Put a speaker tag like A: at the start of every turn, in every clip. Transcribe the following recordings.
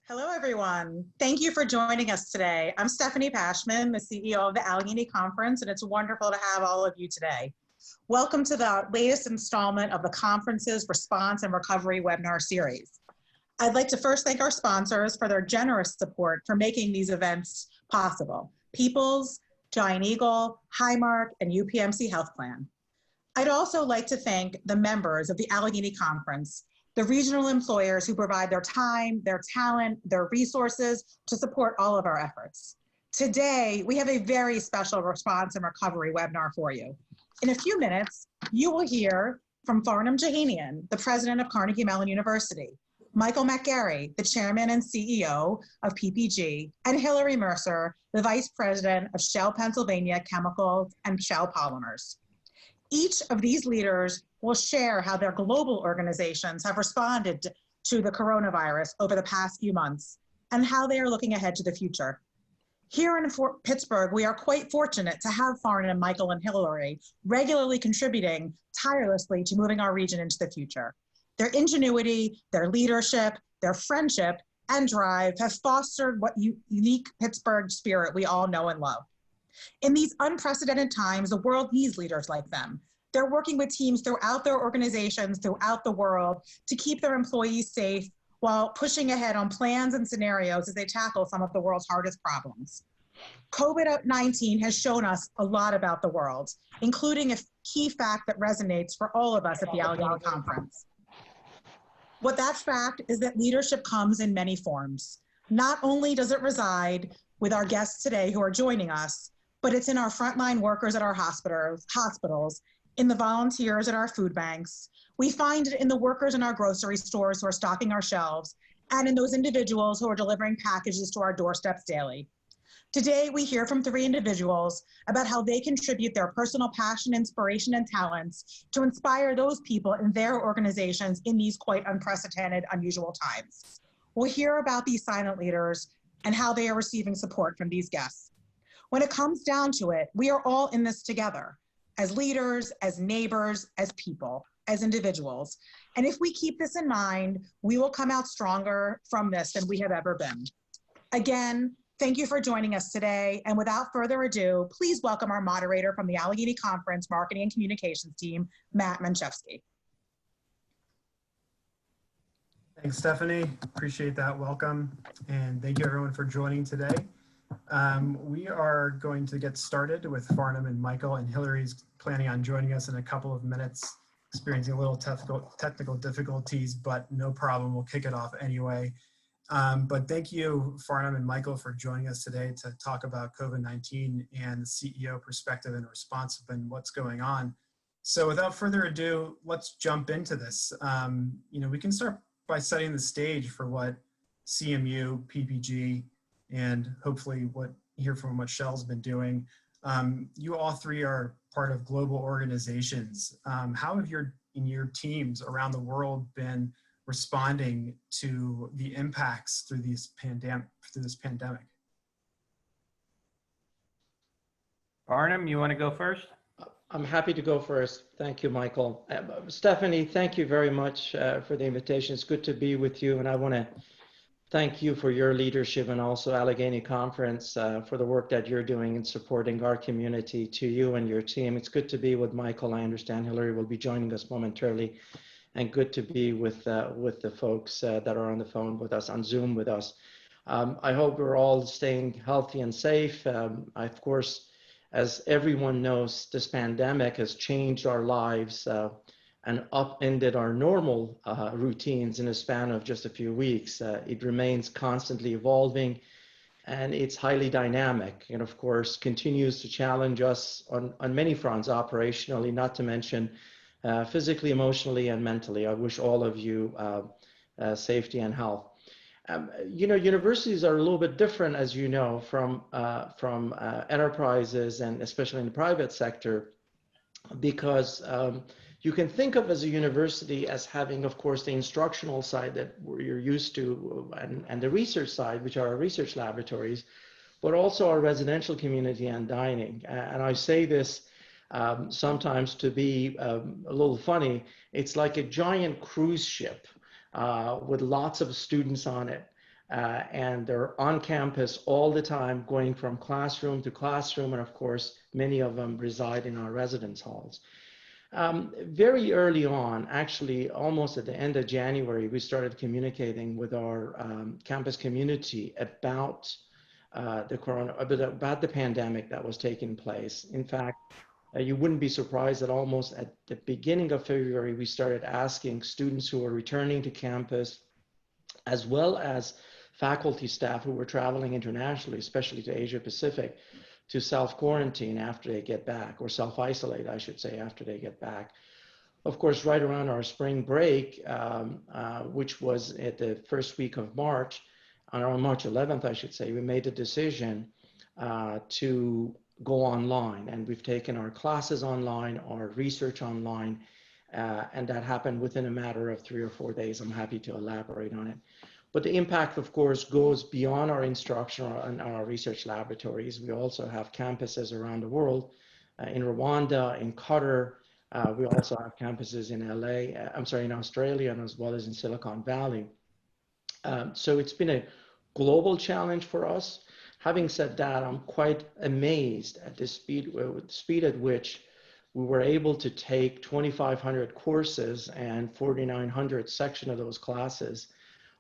A: Hello, everyone. Thank you for joining us today. I'm Stephanie Pashman, the CEO of the Allegheny Conference, and it's wonderful to have all of you today. Welcome to the latest installment of the conference's Response and Recovery webinar series. I'd like to first thank our sponsors for their generous support for making these events possible: Peoples, Giant Eagle, Highmark, and UPMC Health Plan. I'd also like to thank the members of the Allegheny Conference, the regional employers who provide their time, their talent, their resources to support all of our efforts. Today, we have a very special response and recovery webinar for you. In a few minutes, you will hear from Farnam Jahanian, the president of Carnegie Mellon University, Michael McGarry, the chairman and CEO of PPG, and Hilary Mercer, the vice president of Shell Pennsylvania Chemicals and Shell Polymers. Each of these leaders will share how their global organizations have responded to the coronavirus over the past few months and how they are looking ahead to the future. Here in Pittsburgh, we are quite fortunate to have Farnam, Michael, and Hilary regularly contributing tirelessly to moving our region into the future. Their ingenuity, their leadership, their friendship, and drive have fostered what unique Pittsburgh spirit we all know and love. In these unprecedented times, the world needs leaders like them. They're working with teams throughout their organizations, throughout the world, to keep their employees safe while pushing ahead on plans and scenarios as they tackle some of the world's hardest problems. COVID-19 has shown us a lot about the world, including a key fact that resonates for all of us at the Allegheny Conference. What that fact is that leadership comes in many forms. Not only does it reside with our guests today who are joining us, but it's in our frontline workers at our hospitals, in the volunteers at our food banks. We find it in the workers in our grocery stores who are stocking our shelves, and in those individuals who are delivering packages to our doorsteps daily. Today, we hear from 3 individuals about how they contribute their personal passion, inspiration, and talents to inspire those people in their organizations in these quite unprecedented, unusual times. We'll hear about these silent leaders and how they are receiving support from these guests. When it comes down to it, we are all in this together, as leaders, as neighbors, as people, as individuals. And if we keep this in mind, we will come out stronger from this than we have ever been. Again, thank you for joining us today. And without further ado, please welcome our moderator from the Allegheny Conference Marketing and Communications team, Matt Manchevsky.
B: Thanks, Stephanie. Appreciate that welcome. And thank you everyone for joining today. We are going to get started with Farnam, and Michael, and Hilary's planning on joining us in a couple of minutes, experiencing a little technical difficulties, but no problem, we'll kick it off anyway. But thank you, Farnam and Michael, for joining us today to talk about COVID-19 and the CEO perspective and response and what's going on. So without further ado, let's jump into this. We can start by setting the stage for what CMU, PPG, and hopefully hear from what Shell's been doing. You all 3 are part of global organizations. How have your teams around the world been responding to the impacts through this pandemic?
C: Farnam, you want to go first?
D: I'm happy to go first. Thank you, Michael. Stephanie, thank you very much for the invitation. It's good to be with you, and I want to thank you for your leadership and also Allegheny Conference for the work that you're doing in supporting our community. To you and your team, it's good to be with Michael. I understand Hilary will be joining us momentarily, and good to be with the folks that are on the phone with us, on Zoom with us. I hope we're all staying healthy and safe. Of course, as everyone knows, this pandemic has changed our lives and upended our normal routines in a span of just a few weeks. It remains constantly evolving, and it's highly dynamic, and of course continues to challenge us on many fronts operationally, not to mention physically, emotionally, and mentally. I wish all of you safety and health. Universities are a little bit different, as you know, from enterprises, and especially in the private sector, because you can think of as a university as having, of course, the instructional side that you're used to, and the research side, which are our research laboratories, but also our residential community and dining. And I say this sometimes to be a little funny. It's like a giant cruise ship with lots of students on it. and they're on campus all the time, going from classroom to classroom, and of course, many of them reside in our residence halls. Very early on, actually almost at the end of January, we started communicating with our campus community about about the pandemic that was taking place. In fact, you wouldn't be surprised that almost at the beginning of February, we started asking students who were returning to campus, as well as faculty staff who were traveling internationally, especially to Asia Pacific, to self-quarantine after they get back, or self-isolate, I should say, after they get back. Of course, right around our spring break, which was at the first week of March, on March 11th, I should say, we made a decision to go online, and we've taken our classes online, our research online, and that happened within a matter of 3 or 4 days. I'm happy to elaborate on it. But the impact, of course, goes beyond our instruction and our research laboratories. We also have campuses around the world, in Rwanda, in Qatar. We also have campuses in in Australia, and as well as in Silicon Valley. So it's been a global challenge for us. Having said that, I'm quite amazed at the speed at which we were able to take 2,500 courses and 4,900 section of those classes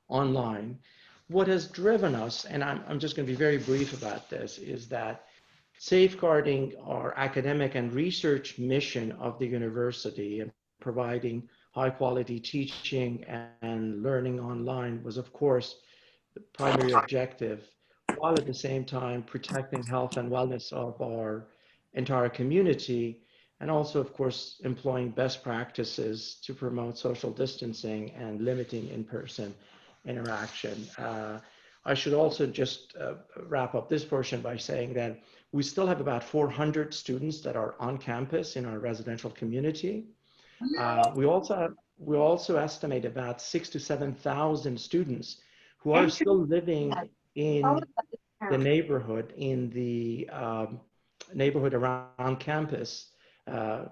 D: online. What has driven us, and I'm just going to be very brief about this, is that safeguarding our academic and research mission of the university and providing high quality teaching and learning online was, of course, the primary objective, while at the same time protecting health and wellness of our entire community, and also, of course, employing best practices to promote social distancing and limiting in-person interaction. I should also just wrap up this portion by saying that we still have about 400 students that are on campus in our residential community. We also estimate about 6,000 to 7,000 students who are still living in the neighborhood, neighborhood around campus,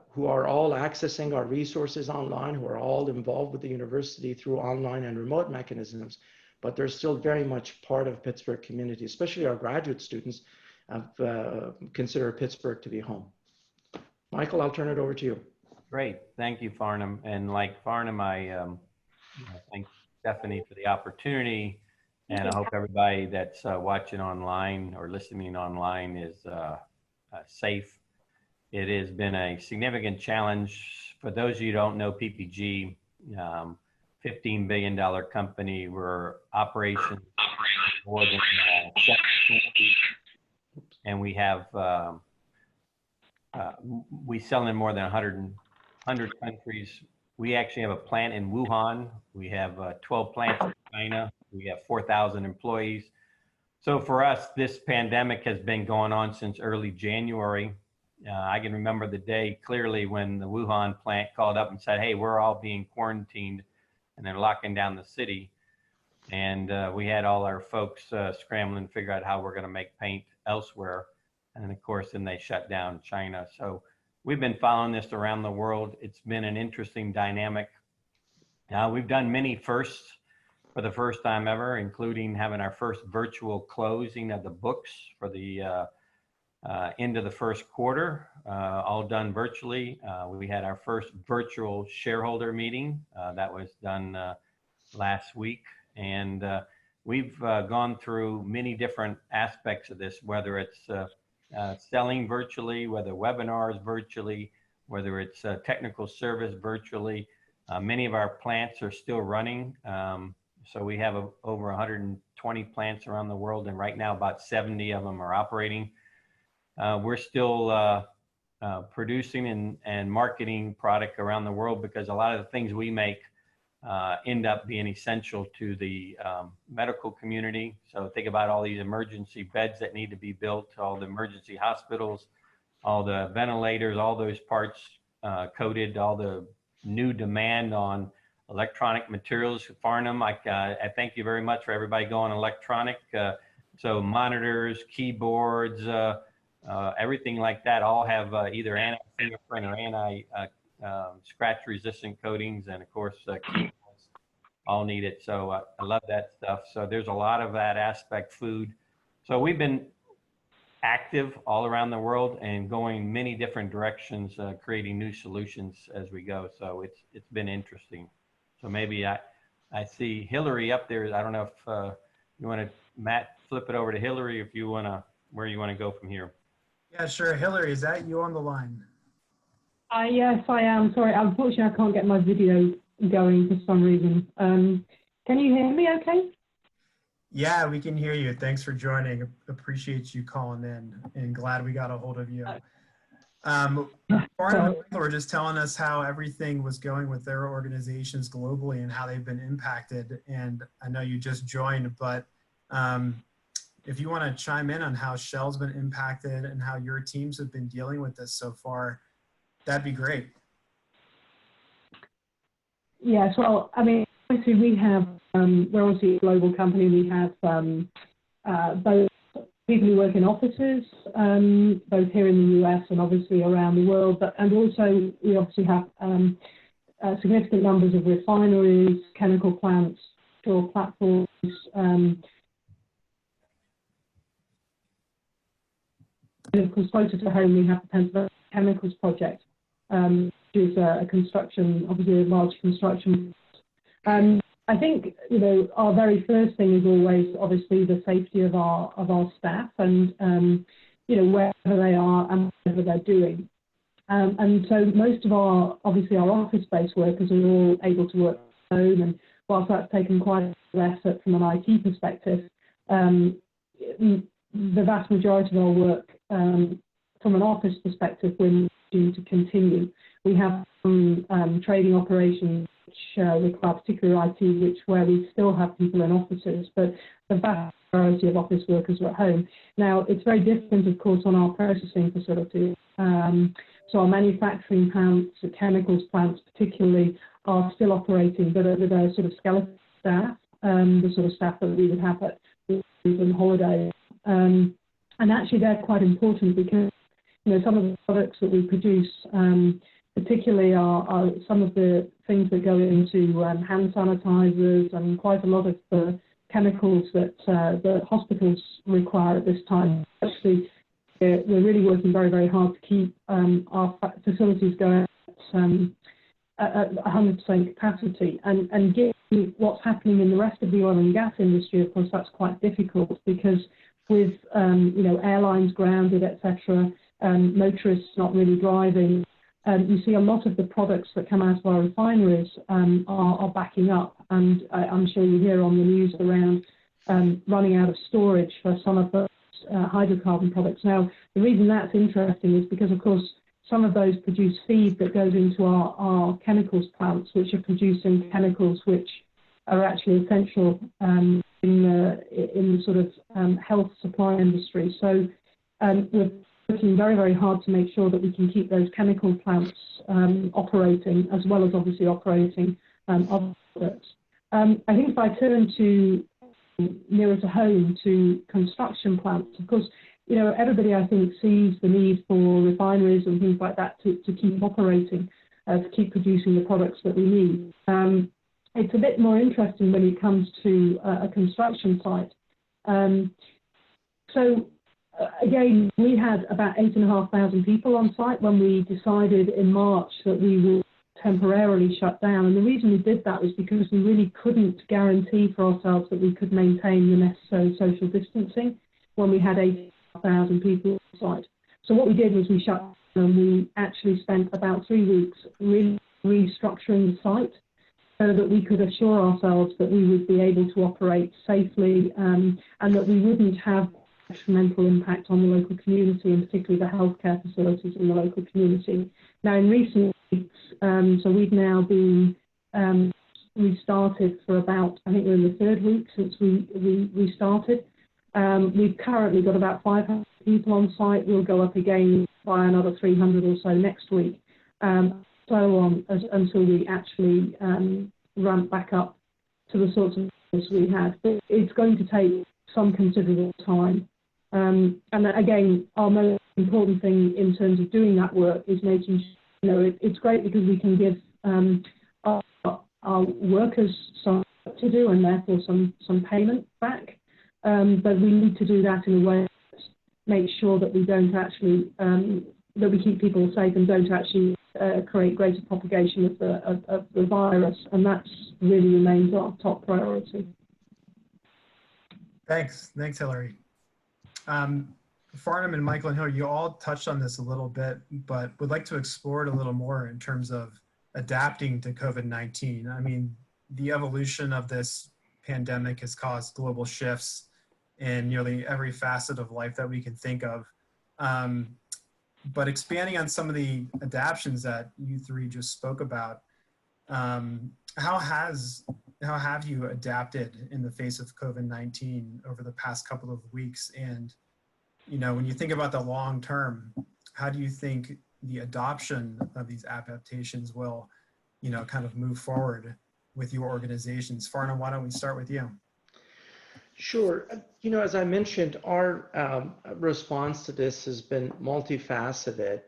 D: who are all accessing our resources online, who are all involved with the university through online and remote mechanisms, but they're still very much part of Pittsburgh community, especially our graduate students consider Pittsburgh to be home. Michael, I'll turn it over to you.
C: Great, thank you, Farnum. And like Farnum, I thank Stephanie for the opportunity, and I hope everybody that's watching online or listening online is safe. It has been a significant challenge. For those of you who don't know PPG, $15 billion company. We're operations more than 7 countries, and we have we sell in more than 100 countries. We actually have a plant in Wuhan. We have 12 plants in China. We have 4,000 employees. So for us, this pandemic has been going on since early January. I can remember the day clearly when the Wuhan plant called up and said, hey, we're all being quarantined and they're locking down the city. And we had all our folks scrambling to figure out how we're going to make paint elsewhere. And of course, then they shut down China. So we've been following this around the world. It's been an interesting dynamic. We've done many firsts for the first time ever, including having our first virtual closing of the books for the end of the first quarter, all done virtually. We had our first virtual shareholder meeting that was done last week. And we've gone through many different aspects of this, whether it's selling virtually, whether webinars virtually, whether it's technical service virtually. Many of our plants are still running. So we have over 120 plants around the world, and right now about 70 of them are operating. We're still producing and marketing product around the world because a lot of the things we make end up being essential to the medical community. So think about all these emergency beds that need to be built, all the emergency hospitals, all the ventilators, all those parts coded, all the new demand on electronic materials. Farnum, I thank you very much for everybody going electronic. So monitors, keyboards, everything like that all have either anti-fingerprint or anti-scratch resistant coatings, and of course keyboards. all need it. So I love that stuff. So there's a lot of that aspect, food. So we've been active all around the world and going many different directions, creating new solutions as we go. So it's been interesting. So maybe I see Hilary up there. I don't know if you want to, Matt, flip it over to Hilary if you want to, where you want to go from here.
B: Yeah, sure. Hilary, is that you on the line?
E: Yes, I am. Sorry, unfortunately, I can't get my video going for some reason. Can you hear me okay?
B: Yeah, we can hear you. Thanks for joining. Appreciate you calling in and glad we got a hold of you. Farnam and Michael were just telling us how everything was going with their organizations globally and how they've been impacted. And I know you just joined, but if you want to chime in on how Shell's been impacted and how your teams have been dealing with this so far, that'd be great.
E: Yes, well, I mean, obviously we have, we're obviously a global company. We have both people who work in offices, both here in the US and obviously around the world, and also we obviously have significant numbers of refineries, chemical plants, shore platforms. And of course, closer to home, we have the Pennsylvania Chemicals Project, which is a construction, obviously a large construction. I think, you know, our very first thing is always obviously the safety of our staff and, you know, wherever they are and whatever they're doing. And so most of our office-based workers are all able to work from home, and whilst that's taken quite a lot of effort from an IT perspective, the vast majority of our work from an office perspective we're due to continue. We have some trading operations which require particular IT, where we still have people in offices, but the vast majority of office workers are at home. Now, it's very different, of course, on our processing facilities. So our manufacturing plants, the chemicals plants particularly, are still operating, but with a sort of skeleton staff, the sort of staff that we would have at on holiday. And actually they're quite important because, you know, some of the products that we produce, particularly are some of the things that go into hand sanitizers and quite a lot of the chemicals that the hospitals require at this time. Actually, we're really working very, very hard to keep our facilities going at 100% capacity. And given what's happening in the rest of the oil and gas industry, of course, that's quite difficult because with you know, airlines grounded, etc., motorists not really driving, you see a lot of the products that come out of our refineries are backing up, and I'm sure you hear on the news around running out of storage for some of those hydrocarbon products. Now, the reason that's interesting is because, of course, some of those produce feed that goes into our chemicals plants, which are producing chemicals which are actually essential in the sort of health supply industry. So we're working very, very hard to make sure that we can keep those chemical plants operating, as well as obviously operating other products. I think if I turn to nearer to home, to construction plants, of course, you know, everybody I think sees the need for refineries and things like that to keep operating, to keep producing the products that we need. It's a bit more interesting when it comes to a construction site. So again, we had about 8,500 people on site when we decided in March that we would temporarily shut down. And the reason we did that was because we really couldn't guarantee for ourselves that we could maintain the necessary social distancing when we had 8,000 people on site. So what we did was we shut down, and we actually spent about 3 weeks really restructuring the site so that we could assure ourselves that we would be able to operate safely and that we wouldn't have detrimental impact on the local community, and particularly the healthcare facilities in the local community. Now, in recent weeks, so we've now been restarted for about, I think we're in the 3rd week since we restarted. We've currently got about 500 people on site. We'll go up again by another 300 or so next week, so on until we actually ramp back up to the sorts of things we had. But it's going to take some considerable time. And again, our most important thing in terms of doing that work is making sure, you know, it's great because we can give our workers some work to do and therefore some payment back. But we need to do that in a way that makes sure that we don't actually, that we keep people safe and don't actually create greater propagation of the virus. And that really remains our top priority.
B: Thanks, Hilary. Farnum and Michael and Hilary, you all touched on this a little bit, but would like to explore it a little more in terms of adapting to COVID-19. I mean, the evolution of this pandemic has caused global shifts in nearly every facet of life that we can think of. But expanding on some of the adaptions that you three just spoke about, how have you adapted in the face of COVID-19 over the past couple of weeks? And, you know, when you think about the long term, how do you think the adoption of these adaptations will, you know, kind of move forward with your organizations? Farnam, why don't we start with you?
D: Sure. You know, as I mentioned, our response to this has been multifaceted,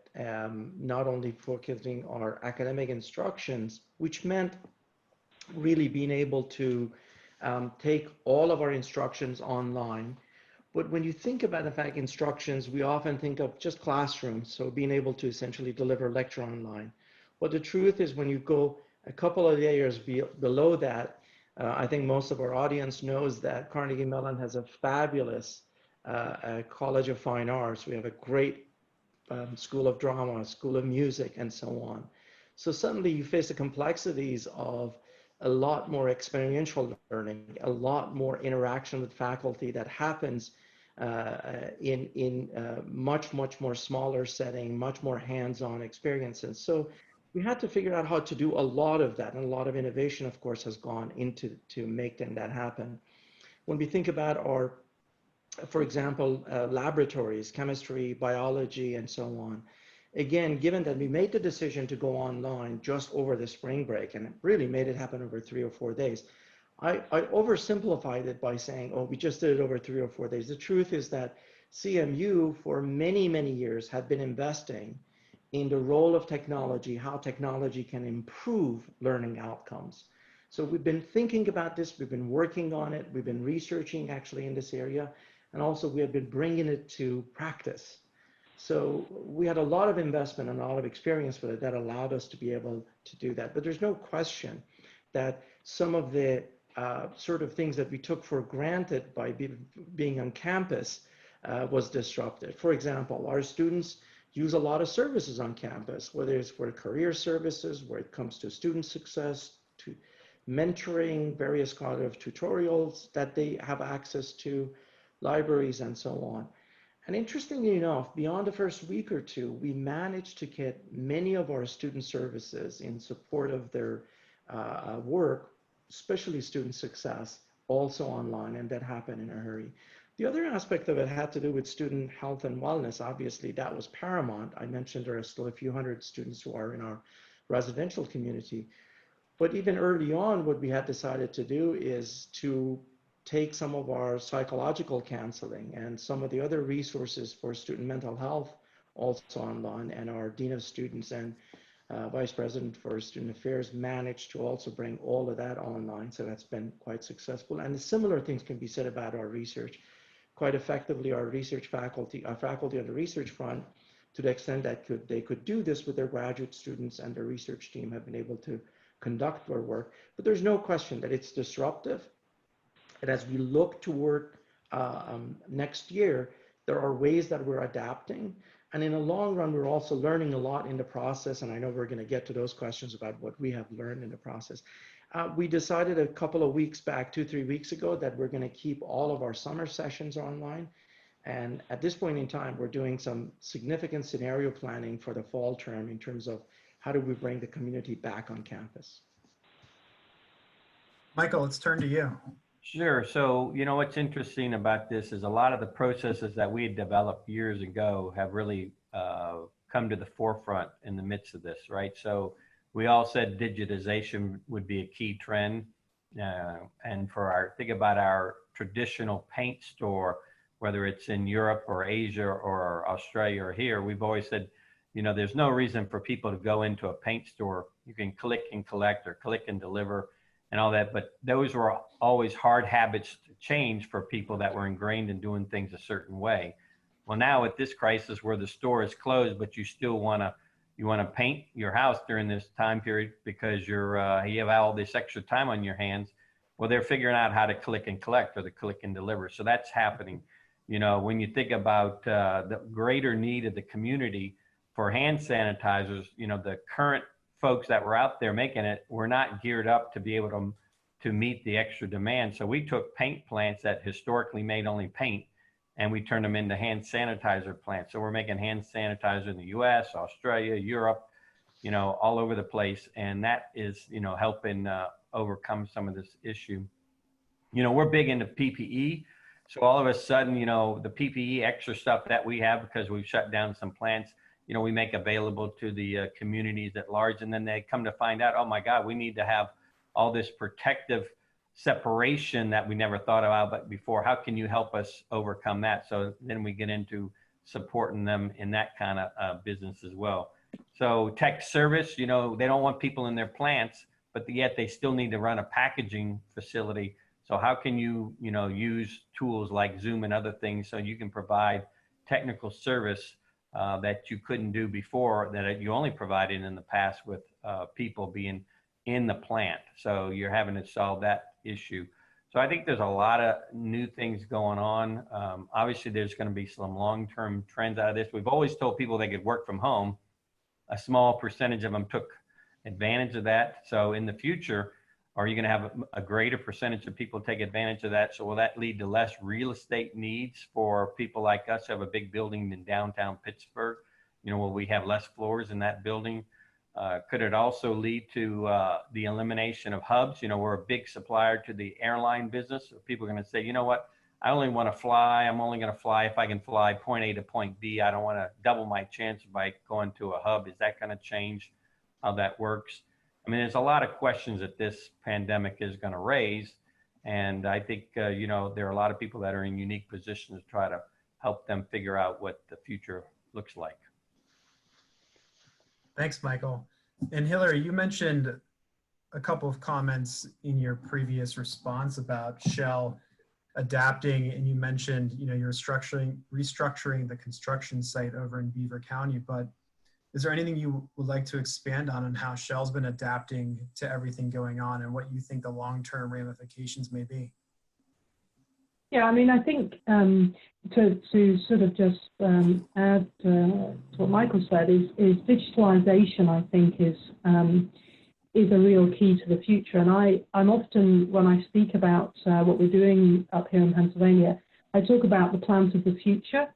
D: not only focusing on our academic instructions, which meant really being able to take all of our instructions online. But when you think about, in fact, instructions, we often think of just classrooms, so being able to essentially deliver lecture online. But the truth is, when you go a couple of layers below that, I think most of our audience knows that Carnegie Mellon has a fabulous College of Fine Arts. We have a great School of Drama, School of Music, and so on. So suddenly you face the complexities of a lot more experiential learning, a lot more interaction with faculty that happens in much more smaller setting, much more hands-on experiences. So we had to figure out how to do a lot of that, and a lot of innovation, of course, has gone into making that happen. When we think about our, for example, laboratories, chemistry, biology, and so on, again, given that we made the decision to go online just over the spring break, and it really made it happen over 3 or 4 days, I oversimplified it by saying, oh, we just did it over 3 or 4 days. The truth is that CMU, for many years, had been investing in the role of technology, how technology can improve learning outcomes. So we've been thinking about this, we've been working on it, we've been researching actually in this area, and also we have been bringing it to practice. So we had a lot of investment and a lot of experience with it that allowed us to be able to do that. But there's no question that some of the sort of things that we took for granted by being on campus was disrupted. For example, our students use a lot of services on campus, whether it's for career services, where it comes to student success, to mentoring, various kind of tutorials that they have access to, libraries, and so on. And interestingly enough, beyond the first week or two, we managed to get many of our student services in support of their work, especially student success, also online, and that happened in a hurry. The other aspect of it had to do with student health and wellness. Obviously, that was paramount. I mentioned there are still a few hundred students who are in our residential community. But even early on, what we had decided to do is to take some of our psychological counseling and some of the other resources for student mental health also online, and our Dean of Students and Vice President for Student Affairs managed to also bring all of that online. So that's been quite successful. And similar things can be said about our research. Quite effectively, our research faculty, our faculty on the research front, to the extent that they could do this with their graduate students, and their research team have been able to conduct their work. But there's no question that it's disruptive. And as we look toward next year, there are ways that we're adapting. And in the long run, we're also learning a lot in the process. And I know we're going to get to those questions about what we have learned in the process. We decided a couple of weeks back, 2-3 weeks ago, that we're going to keep all of our summer sessions online. And at this point in time, we're doing some significant scenario planning for the fall term in terms of how do we bring the community back on campus.
B: Michael, let's turn to you.
C: Sure. So, you know, what's interesting about this is a lot of the processes that we had developed years ago have really come to the forefront in the midst of this, right? So we all said digitization would be a key trend. And for think about our traditional paint store, whether it's in Europe or Asia or Australia or here, we've always said, you know, there's no reason for people to go into a paint store. You can click and collect or click and deliver. and all that. But those were always hard habits to change for people that were ingrained in doing things a certain way. Well, now with this crisis where the store is closed, but you still want to paint your house during this time period because you have all this extra time on your hands. Well, they're figuring out how to click and collect or the click and deliver. So that's happening. You know, when you think about the greater need of the community for hand sanitizers, you know, the current folks that were out there making it were not geared up to be able to meet the extra demand. So we took paint plants that historically made only paint, and we turned them into hand sanitizer plants. So we're making hand sanitizer in the US, Australia, Europe, you know, all over the place. And that is, you know, helping overcome some of this issue. You know, we're big into PPE. So all of a sudden, you know, the PPE extra stuff that we have, because we've shut down some plants, you know, we make available to the communities at large. And then they come to find out, oh my God, we need to have all this protective separation that we never thought about before. How can you help us overcome that? So then we get into supporting them in that kind of business as well. So tech service, you know, they don't want people in their plants, but yet they still need to run a packaging facility. So how can you, you know, use tools like Zoom and other things so you can provide technical service that you couldn't do before, that you only provided in the past with people being in the plant. So you're having to solve that issue. So I think there's a lot of new things going on. Obviously, there's going to be some long-term trends out of this. We've always told people they could work from home. A small percentage of them took advantage of that. So in the future, are you going to have a greater percentage of people take advantage of that? So will that lead to less real estate needs for people like us who have a big building in downtown Pittsburgh? You know, will we have less floors in that building? Could it also lead to the elimination of hubs? You know, we're a big supplier to the airline business. So people are going to say, you know what, I only want to fly. I'm only going to fly if I can fly point A to point B. I don't want to double my chance by going to a hub. Is that going to change how that works? I mean, there's a lot of questions that this pandemic is going to raise. And I think, you know, there are a lot of people that are in unique positions to try to help them figure out what the future looks like.
B: Thanks, Michael. And Hilary, you mentioned a couple of comments in your previous response about Shell adapting, and you mentioned, you know, you're restructuring the construction site over in Beaver County, but is there anything you would like to expand on how Shell's been adapting to everything going on and what you think the long-term ramifications may be?
E: Yeah, I mean, I think to sort of just add to what Michael said is digitalization, I think, is a real key to the future. And I'm often, when I speak about what we're doing up here in Pennsylvania, I talk about the plant of the future.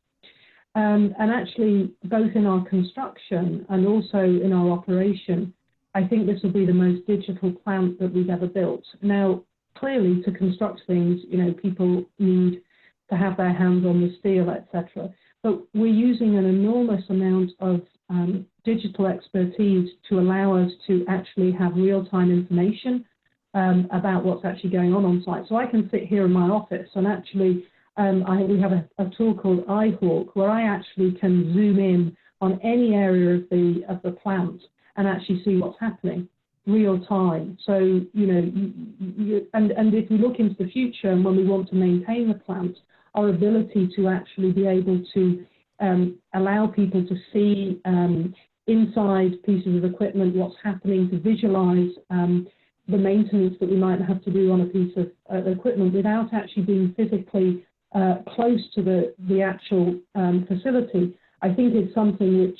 E: And actually, both in our construction and also in our operation, I think this will be the most digital plant that we've ever built. Now, clearly, to construct things, you know, people need to have their hands on the steel, etc. But we're using an enormous amount of digital expertise to allow us to actually have real-time information about what's actually going on site. So I can sit here in my office and actually we have a tool called iHawk where I actually can zoom in on any area of the plant and actually see what's happening real time. So, you know, and if we look into the future and when we want to maintain the plant, our ability to actually be able to allow people to see inside pieces of equipment what's happening, to visualize the maintenance that we might have to do on a piece of equipment without actually being physically close to the actual facility, I think it's something which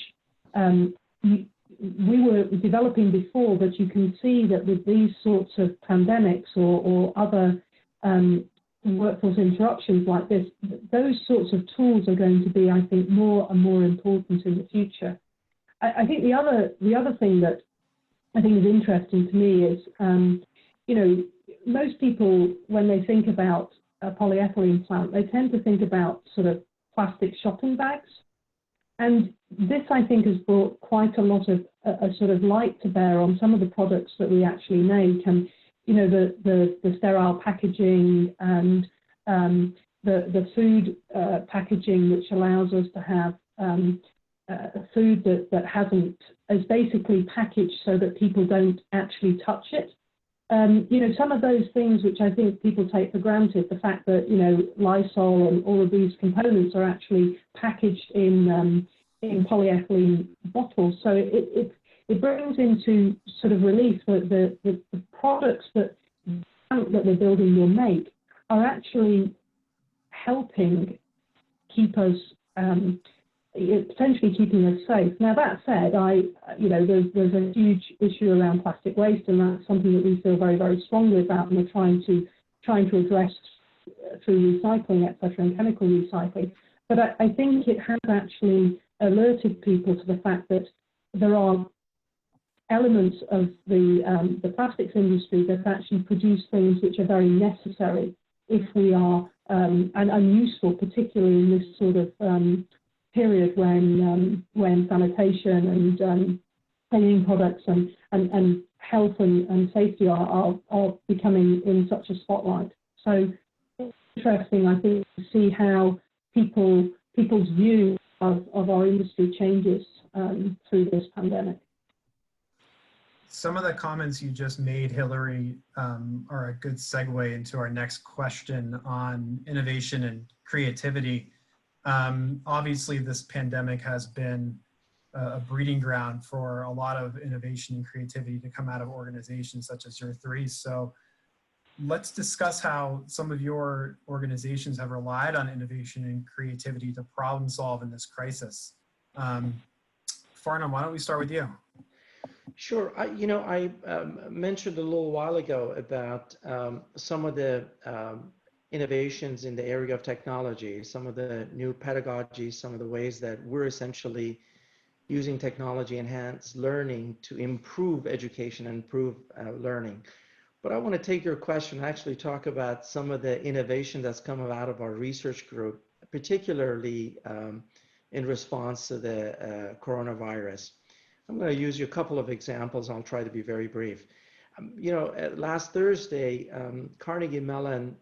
E: we were developing before, but you can see that with these sorts of pandemics or other workforce interruptions like this, those sorts of tools are going to be, I think, more and more important in the future. I think the other thing that I think is interesting to me is, you know, most people, when they think about a polyethylene plant, they tend to think about sort of plastic shopping bags. And this, I think, has brought quite a lot of a sort of light to bear on some of the products that we actually make. And, you know, the sterile packaging and the food packaging, which allows us to have food that is basically packaged so that people don't actually touch it. some of those things which I think people take for granted, the fact that, Lysol and all of these components are actually packaged in polyethylene bottles. So it brings into sort of relief that the products that we're building will make are actually helping keep us, potentially keeping us safe. Now that said, there's a huge issue around plastic waste, and that's something that we feel very, very strongly about, and we're trying to address through recycling, etc., and chemical recycling. But I think it has actually alerted people to the fact that there are elements of the plastics industry that actually produce things which are very necessary if we are and useful, particularly in this sort of period when sanitation and cleaning products and health and safety are becoming in such a spotlight. So it's interesting, I think, to see how people's view of our industry changes through this pandemic.
B: Some of the comments you just made, Hilary, are a good segue into our next question on innovation and creativity. Obviously, this pandemic has been a breeding ground for a lot of innovation and creativity to come out of organizations such as your three. So let's discuss how some of your organizations have relied on innovation and creativity to problem solve in this crisis. Farnam, why don't we start with you?
D: Sure. I mentioned a little while ago about some of the innovations in the area of technology, some of the new pedagogies, some of the ways that we're essentially using technology enhanced learning to improve education and improve learning. But I want to take your question and actually talk about some of the innovation that's come out of our research group, particularly in response to the coronavirus. I'm going to use you a couple of examples. I'll try to be very brief. Last Thursday, Carnegie Mellon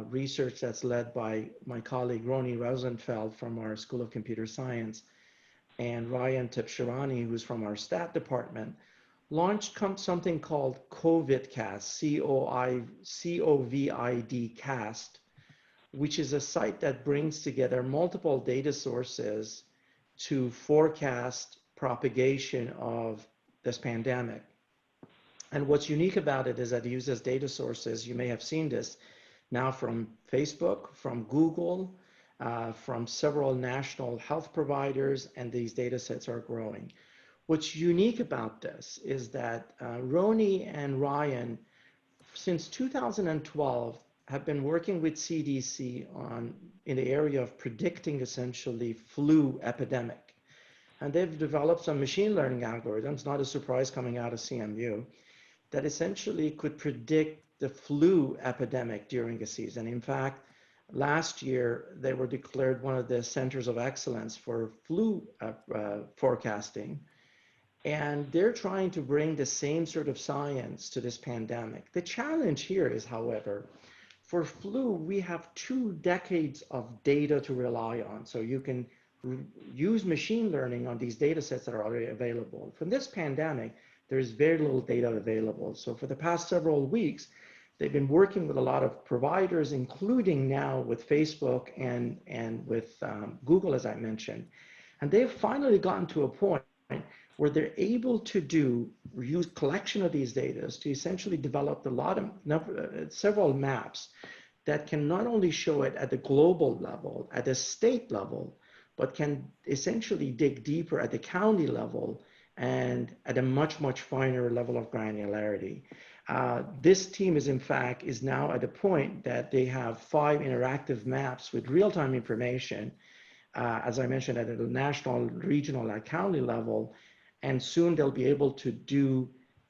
D: research that's led by my colleague Roni Rosenfeld from our School of Computer Science and Ryan Tepshirani, who's from our stat department, launched something called COVID-Cast, COVID Cast, which is a site that brings together multiple data sources to forecast propagation of this pandemic. And what's unique about it is that it uses data sources, you may have seen this now, from Facebook, from Google, from several national health providers, and these data sets are growing. What's unique about this is that Roni and Ryan, since 2012, have been working with CDC in the area of predicting essentially flu epidemic. And they've developed some machine learning algorithms, not a surprise coming out of CMU, that essentially could predict the flu epidemic during a season. In fact, last year, they were declared one of the centers of excellence for flu forecasting. And they're trying to bring the same sort of science to this pandemic. The challenge here is, however, for flu, we have 2 decades of data to rely on. So you can use machine learning on these data sets that are already available. From this pandemic, there's very little data available. So for the past several weeks, they've been working with a lot of providers, including now with Facebook and with Google, as I mentioned. And they've finally gotten to a point where they're able to use collection of these data to essentially develop several maps that can not only show it at the global level, at the state level, but can essentially dig deeper at the county level and at a much, much finer level of granularity. This team is now at a point that they have 5 interactive maps with real-time information, as I mentioned, at the national, regional, and county level. And soon they'll be able to do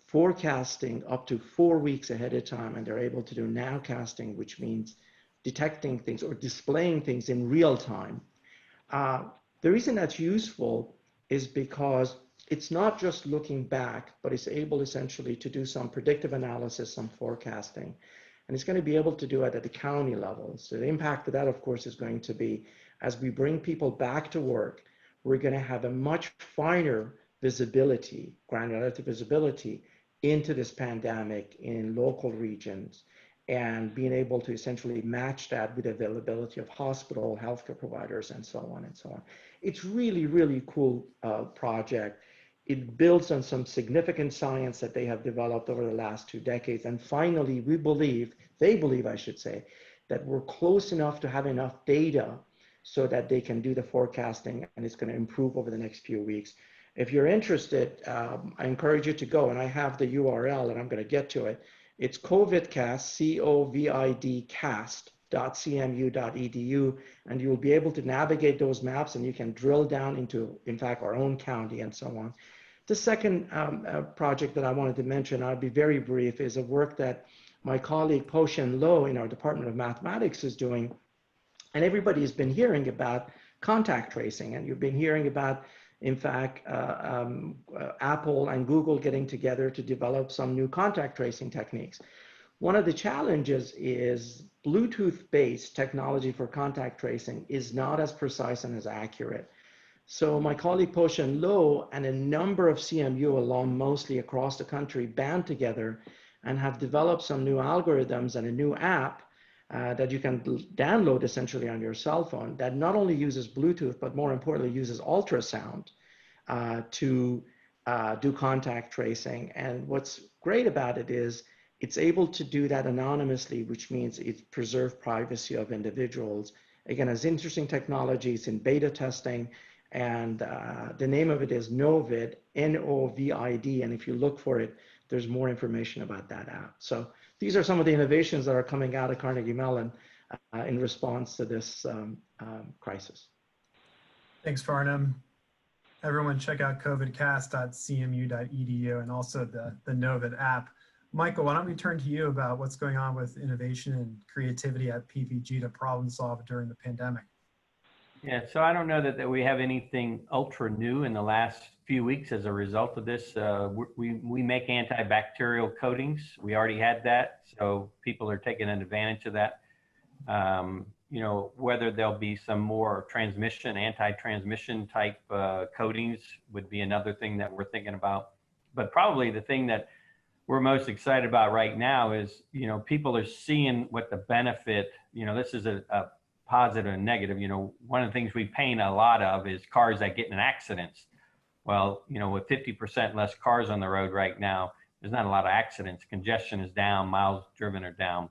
D: forecasting up to 4 weeks ahead of time. And they're able to do nowcasting, which means detecting things or displaying things in real time. The reason that's useful is because it's not just looking back, but it's able essentially to do some predictive analysis, some forecasting, and it's going to be able to do it at the county level. So the impact of that, of course, is going to be, as we bring people back to work, we're going to have a much finer visibility, granularity visibility into this pandemic in local regions and being able to essentially match that with availability of hospital, healthcare providers, and so on and so on. It's really, really cool project. It builds on some significant science that they have developed over the last 2 decades. And finally, they believe, I should say, that we're close enough to have enough data so that they can do the forecasting, and it's going to improve over the next few weeks. If you're interested, I encourage you to go, and I have the URL, and I'm going to get to it. It's COVIDcast, COVID cast.cmu.edu, and you will be able to navigate those maps, and you can drill down into, in fact, our own county and so on. The second project that I wanted to mention, I'll be very brief, is a work that my colleague Po-Shen Lo in our Department of Mathematics is doing. And everybody's been hearing about contact tracing, and you've been hearing about, in fact, Apple and Google getting together to develop some new contact tracing techniques. One of the challenges is Bluetooth-based technology for contact tracing is not as precise and as accurate. So my colleague Po-Shen Lo and a number of CMU alum, mostly across the country, band together and have developed some new algorithms and a new app that you can download essentially on your cell phone that not only uses Bluetooth, but more importantly, uses ultrasound to do contact tracing. And what's great about it is it's able to do that anonymously, which means it preserves privacy of individuals. Again, it's interesting technology. It's in beta testing, and the name of it is Novid, N-O-V-I-D. And if you look for it, there's more information about that app. So these are some of the innovations that are coming out of Carnegie Mellon in response to this crisis.
B: Thanks, Farnam. Everyone check out covidcast.cmu.edu and also the Novid app. Michael, why don't we turn to you about what's going on with innovation and creativity at PPG to problem solve during the pandemic?
C: Yeah, so I don't know that we have anything ultra new in the last few weeks as a result of this. We make antibacterial coatings. We already had that, so people are taking advantage of that. You know, whether there'll be some more anti-transmission type coatings would be another thing that we're thinking about. But probably the thing that we're most excited about right now is, you know, people are seeing what the benefit, you know, this is a positive and negative. You know, one of the things we paint a lot of is cars that get in accidents. Well, you know, with 50% less cars on the road right now, there's not a lot of accidents. Congestion is down, miles driven are down.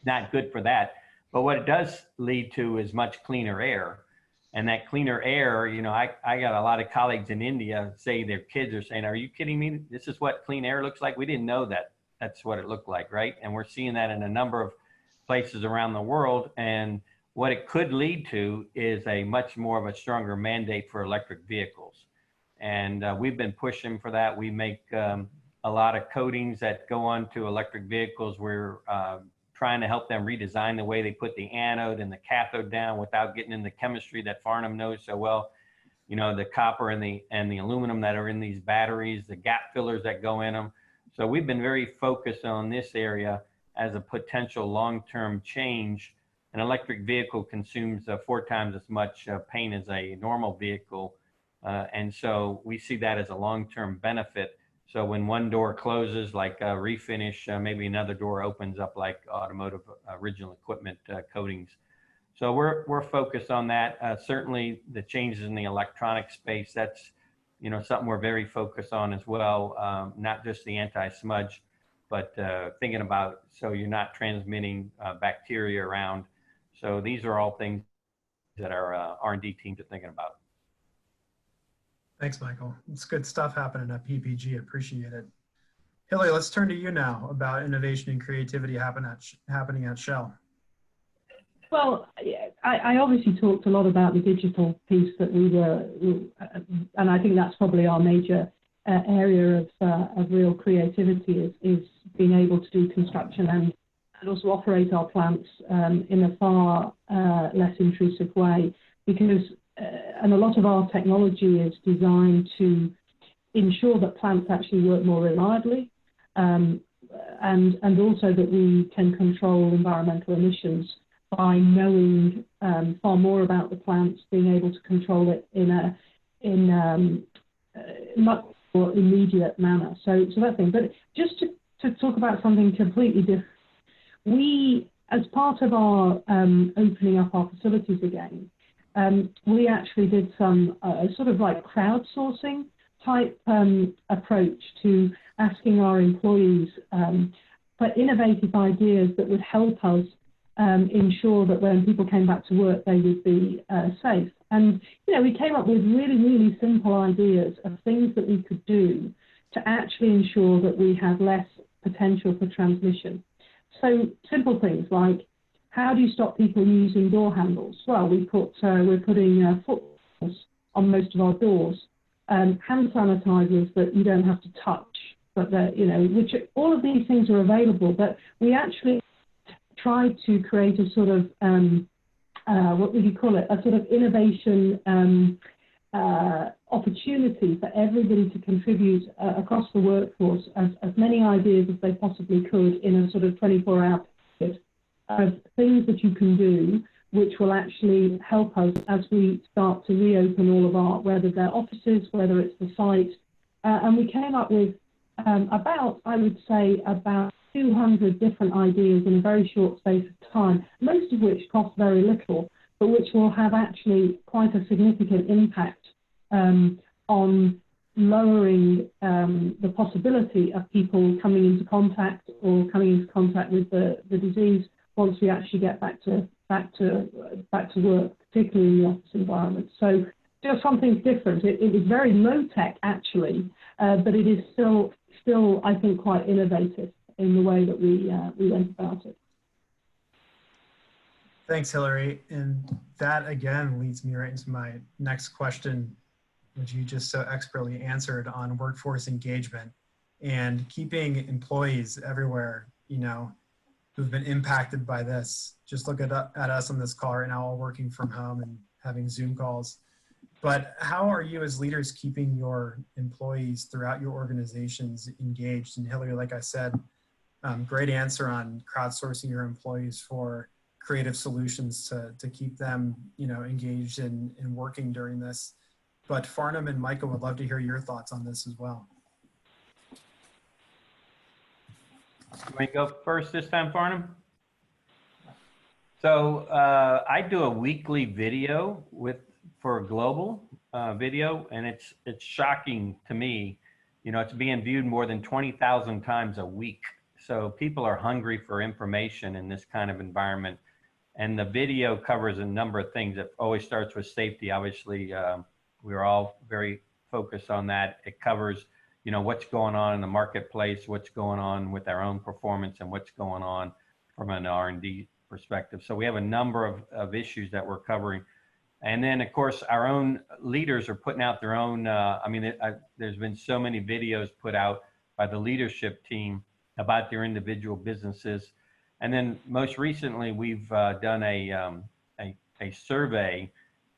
C: Not good for that. But what it does lead to is much cleaner air. And that cleaner air, you know, I got a lot of colleagues in India say their kids are saying, are you kidding me? This is what clean air looks like? We didn't know that that's what it looked like, right? And we're seeing that in a number of places around the world. And what it could lead to is a much more of a stronger mandate for electric vehicles. And we've been pushing for that. We make a lot of coatings that go on to electric vehicles. We're trying to help them redesign the way they put the anode and the cathode down without getting in the chemistry that Farnum knows so well. You know, the copper and the aluminum that are in these batteries, the gap fillers that go in them. So we've been very focused on this area as a potential long-term change. An electric vehicle consumes 4 times as much paint as a normal vehicle. And so we see that as a long-term benefit. So when one door closes, like refinish, maybe another door opens up, like automotive original equipment coatings. So we're focused on that. Certainly the changes in the electronic space, that's, you know, something we're very focused on as well. Not just the anti-smudge, but thinking about, so you're not transmitting bacteria around. So these are all things that our R&D teams are thinking about.
B: Thanks, Michael. It's good stuff happening at PPG. Appreciate it. Hilary, let's turn to you now about innovation and creativity happening at Shell.
E: Well, I obviously talked a lot about the digital piece that we were, and I think that's probably our major area of real creativity is being able to do construction and also operate our plants in a far less intrusive way, because and a lot of our technology is designed to ensure that plants actually work more reliably, and also that we can control environmental emissions by knowing far more about the plants, being able to control it in much immediate manner. So that thing. But just to talk about something completely different, we, as part of our opening up our facilities again, we actually did some sort of like crowdsourcing type approach to asking our employees for innovative ideas that would help us ensure that when people came back to work, they would be safe. And, we came up with really, really simple ideas of things that we could do to actually ensure that we had less potential for transmission. So simple things like, how do you stop people using door handles? Well, we're putting footballs on most of our doors, hand sanitizers that you don't have to touch, but which all of these things are available. But we actually tried to create a sort of what would you call it? A sort of innovation opportunity for everybody to contribute across the workforce as many ideas as they possibly could in a sort of 24-hour period of things that you can do, which will actually help us as we start to reopen all of our, whether they're offices, whether it's the site. And we came up with about 200 different ideas in a very short space of time, most of which cost very little, but which will have actually quite a significant impact on lowering the possibility of people coming into contact with the disease once we actually get back to work, particularly in the office environment. So just something different. It is very low tech actually, but it is still I think quite innovative in the way that we went about it.
B: Thanks, Hilary. And that again leads me right into my next question, which you just so expertly answered on workforce engagement and keeping employees everywhere, who've been impacted by this. Just look at us on this call right now, all working from home and having Zoom calls. But how are you as leaders keeping your employees throughout your organizations engaged? And Hilary, like I said, great answer on crowdsourcing your employees for creative solutions to keep them, engaged and working during this. But Farnum and Michael would love to hear your thoughts on this as well.
C: You want to go first this time, Farnum? So I do a weekly video for global video, and it's shocking to me. It's being viewed more than 20,000 times a week. So people are hungry for information in this kind of environment. And the video covers a number of things. It always starts with safety. Obviously, we're all very focused on that. It covers, what's going on in the marketplace, what's going on with our own performance, and what's going on from an R&D perspective. So we have a number of issues that we're covering. And then, of course, our own leaders are putting out their own, there's been so many videos put out by the leadership team about their individual businesses. And then most recently, we've done a survey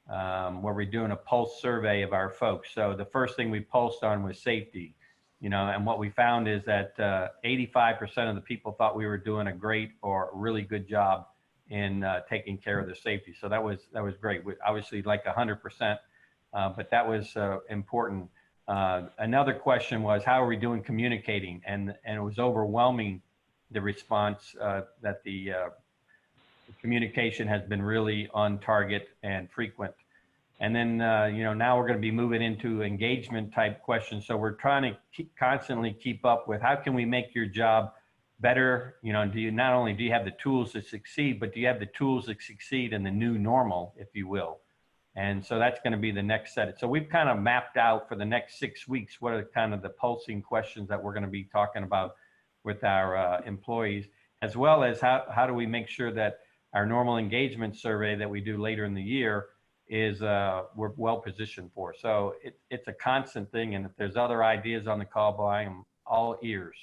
C: where we're doing a pulse survey of our folks. So the first thing we pulsed on was safety, and what we found is that 85% of the people thought we were doing a great or really good job in taking care of their safety. So that was great. We obviously like 100%, but that was important. Another question was, how are we doing communicating? And it was overwhelming, the response that the communication has been really on target and frequent. And then, now we're going to be moving into engagement type questions. So we're trying to constantly keep up with, how can we make your job better? Not only do you have the tools to succeed, but do you have the tools to succeed in the new normal, if you will? And so that's going to be the next set. So we've kind of mapped out for the next 6 weeks what are kind of the pulsing questions that we're going to be talking about with our employees, as well as how do we make sure that our normal engagement survey that we do later in the year is we're well positioned for. So it's a constant thing, and if there's other ideas on the call, I am all ears.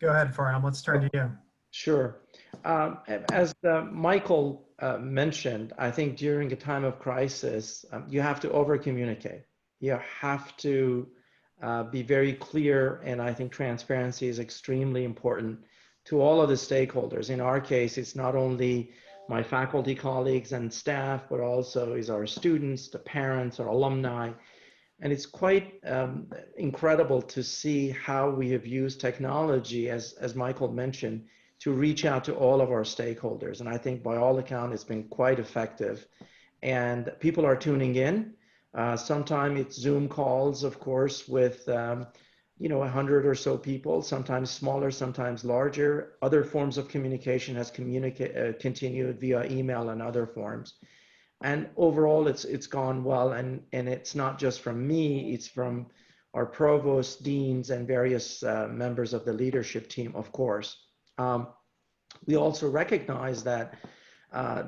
B: Go ahead, Farnum. Let's turn to you.
D: Sure. As Michael mentioned, I think during a time of crisis, you have to over-communicate. You have to be very clear, and I think transparency is extremely important to all of the stakeholders. In our case, it's not only my faculty colleagues and staff, but also is our students, the parents, our alumni. And it's quite incredible to see how we have used technology, as Michael mentioned, to reach out to all of our stakeholders. And I think by all accounts, it's been quite effective. And people are tuning in. Sometimes it's Zoom calls, of course, with 100 or so people, sometimes smaller, sometimes larger. Other forms of communication has continued via email and other forms. And overall, it's gone well. And it's not just from me, it's from our provosts, deans, and various members of the leadership team, of course. We also recognize that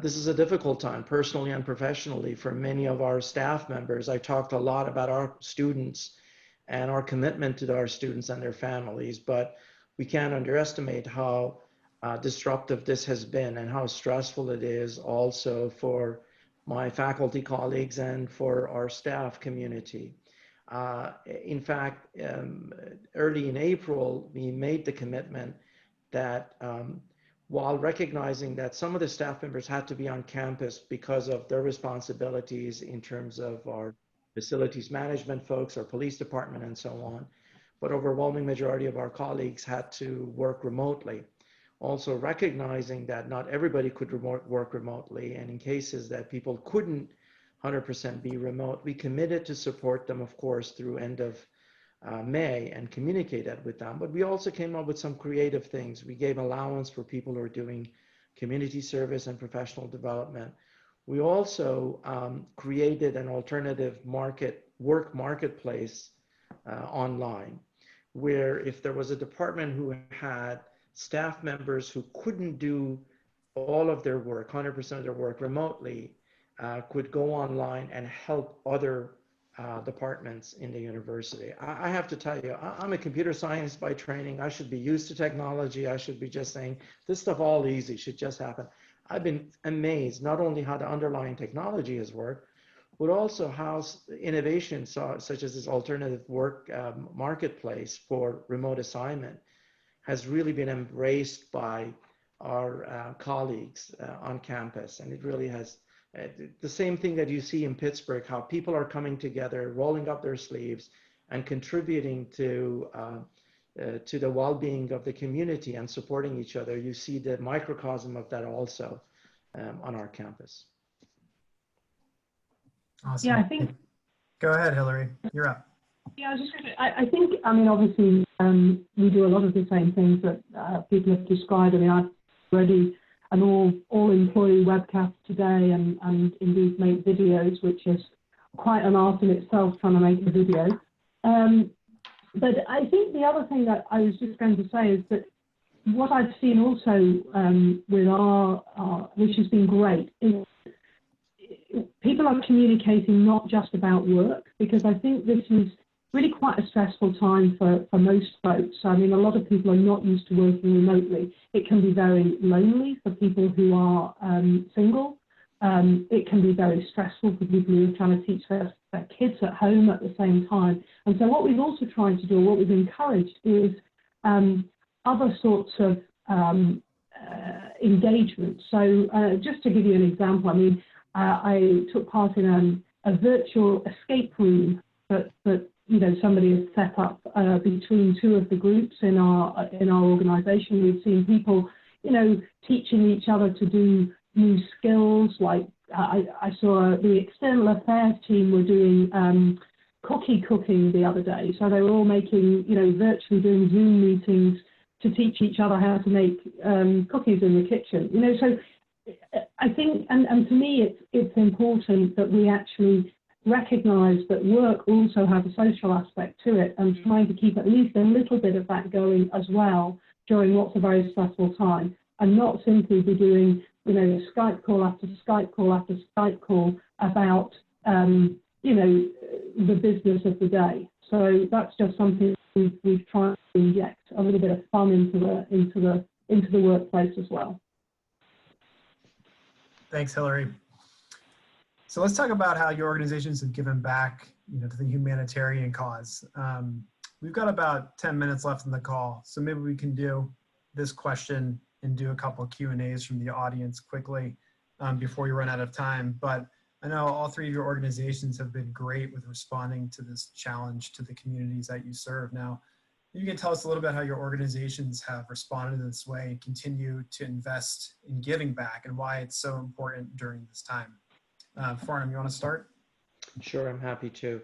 D: this is a difficult time, personally and professionally, for many of our staff members. I talked a lot about our students and our commitment to our students and their families, but we can't underestimate how disruptive this has been and how stressful it is also for my faculty colleagues and for our staff community. In fact, early in April, we made the commitment that while recognizing that some of the staff members had to be on campus because of their responsibilities in terms of our facilities management folks, our police department, and so on, but overwhelming majority of our colleagues had to work remotely. Also recognizing that not everybody could work remotely, and in cases that people couldn't 100% be remote, we committed to support them, of course, through end of May and communicate that with them. But we also came up with some creative things. We gave allowance for people who are doing community service and professional development. We also created an alternative work marketplace online, where if there was a department who had staff members who couldn't do all of their work, 100% of their work remotely, could go online and help other departments in the university. I have to tell you, I'm a computer science by training. I should be used to technology. I should be just saying, this stuff all easy, should just happen. I've been amazed not only how the underlying technology has worked, but also how innovation such as this alternative work marketplace for remote assignment has really been embraced by our colleagues on campus. And it really has the same thing that you see in Pittsburgh, how people are coming together, rolling up their sleeves and contributing to the well-being of the community and supporting each other. You see the microcosm of that also on our campus.
B: Awesome.
E: Yeah, I think.
B: Go ahead, Hilary. You're up.
E: Yeah, I was just going to, I think, I mean, obviously, we do a lot of the same things that people have described. I mean, I've already an all-employee webcast today and indeed make videos, which is quite an art in itself, trying to make a video. But I think the other thing that I was just going to say is that what I've seen also with which has been great, is people are communicating not just about work, because I think this is really quite a stressful time for most folks. I mean, a lot of people are not used to working remotely. It can be very lonely for people who are single. It can be very stressful for people who are trying to teach their kids at home at the same time. And so what we've also tried to do, what we've encouraged, is other sorts of engagement. So just to give you an example, I mean, I took part in a virtual escape room that somebody has set up between two of the groups in our organisation. We've seen people, teaching each other to do new skills. Like I saw the external affairs team were doing cookie cooking the other day. So they were all making, virtually doing Zoom meetings to teach each other how to make cookies in the kitchen. So I think, and to me, it's important that we actually recognise that work also has a social aspect to it, and trying to keep at least a little bit of that going as well during what's a very stressful time, and not simply be doing, Skype call after Skype call after Skype call about, the business of the day. So that's just something we've tried to inject a little bit of fun into the workplace as well.
B: Thanks, Hilary. So let's talk about how your organizations have given back, to the humanitarian cause. We've got about 10 minutes left in the call, so maybe we can do this question and do a couple of Q&As from the audience quickly. before we run out of time. But I know all three of your organizations have been great with responding to this challenge to the communities that you serve. Now, you can tell us a little bit how your organizations have responded in this way and continue to invest in giving back and why it's so important during this time. Farnam, you want to start?
D: Sure, I'm happy to.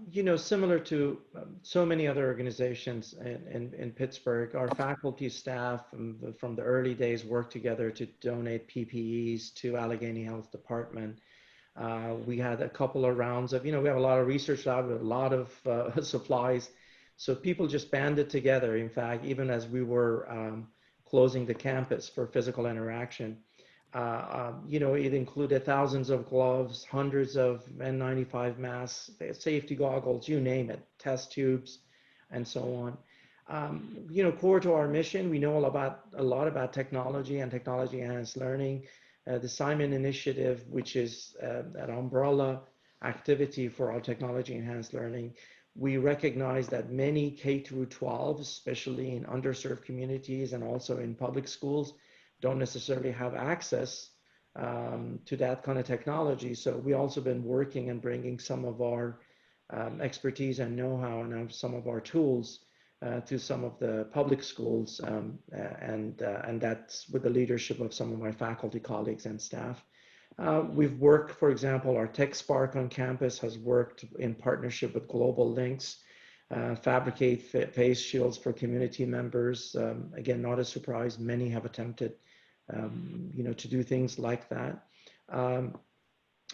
D: You know, similar to so many other organizations in Pittsburgh, our faculty staff from the early days worked together to donate PPEs to Allegheny Health Department. We had a couple of rounds of, you know, we have a lot of research lab, we have a lot of supplies. So people just banded together. In fact, even as we were closing the campus for physical interaction, you know, it included thousands of gloves, hundreds of N95 masks, safety goggles, you name it, test tubes, and so on. You know, core to our mission, we know a lot about technology and technology-enhanced learning. The Simon Initiative, which is an umbrella activity for our technology-enhanced learning, we recognize that many K through 12, especially in underserved communities and also in public schools, don't necessarily have access to that kind of technology. So we also been working and bringing some of our expertise and know-how and some of our tools to some of the public schools, and that's with the leadership of some of my faculty colleagues and staff. We've worked, for example, our Tech Spark on campus has worked in partnership with Global Links, fabricate face shields for community members. Again, not a surprise, many have attempted, you know, to do things like that.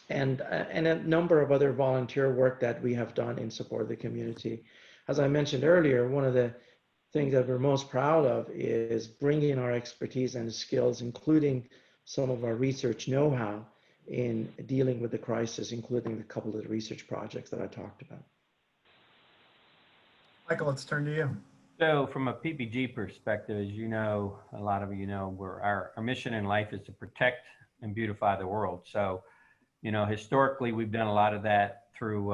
D: And a number of other volunteer work that we have done in support of the community. As I mentioned earlier, one of the things that we're most proud of is bringing our expertise and skills, including some of our research know-how in dealing with the crisis, including a couple of the research projects that I talked about.
B: Michael, let's turn to you.
C: So from a PPG perspective, as you know, a lot of you know, our mission in life is to protect and beautify the world. So, you know, historically, we've done a lot of that through